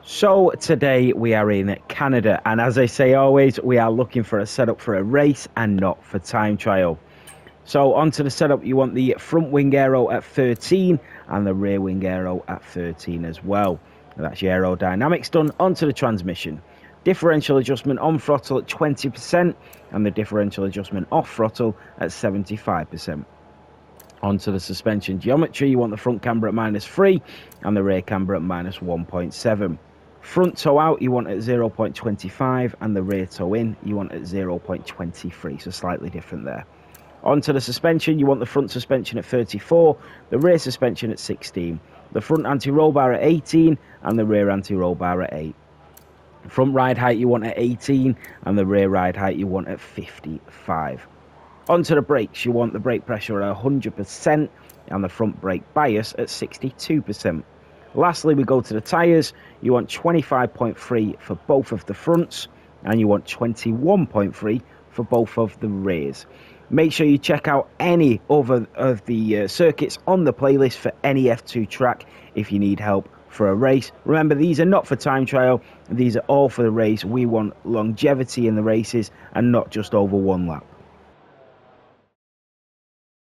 So today we are in Canada, and as I say always, we are looking for a setup for a race and not for time trial. So onto the setup, you want the front wing aero at 13 and the rear wing aero at 13 as well. And that's your aerodynamics done. Onto the transmission. Differential adjustment on throttle at 20% and the differential adjustment off throttle at 75%. Onto the suspension geometry, you want the front camber at -3 and the rear camber at -1.7. Front toe out you want at 0.25 and the rear toe in you want at 0.23, so slightly different there. Onto the suspension, you want the front suspension at 34, the rear suspension at 16, the front anti-roll bar at 18 and the rear anti-roll bar at 8. Front ride height you want at 18 and the rear ride height you want at 55. Onto the brakes, you want the brake pressure at 100% and the front brake bias at 62%. Lastly, we go to the tyres. You want 25.3 for both of the fronts and you want 21.3 for both of the rears. Make sure you check out any other of the circuits on the playlist for any F2 track if you need help for a race. Remember, these are not for time trial. These are all for the race. We want longevity in the races and not just over one lap.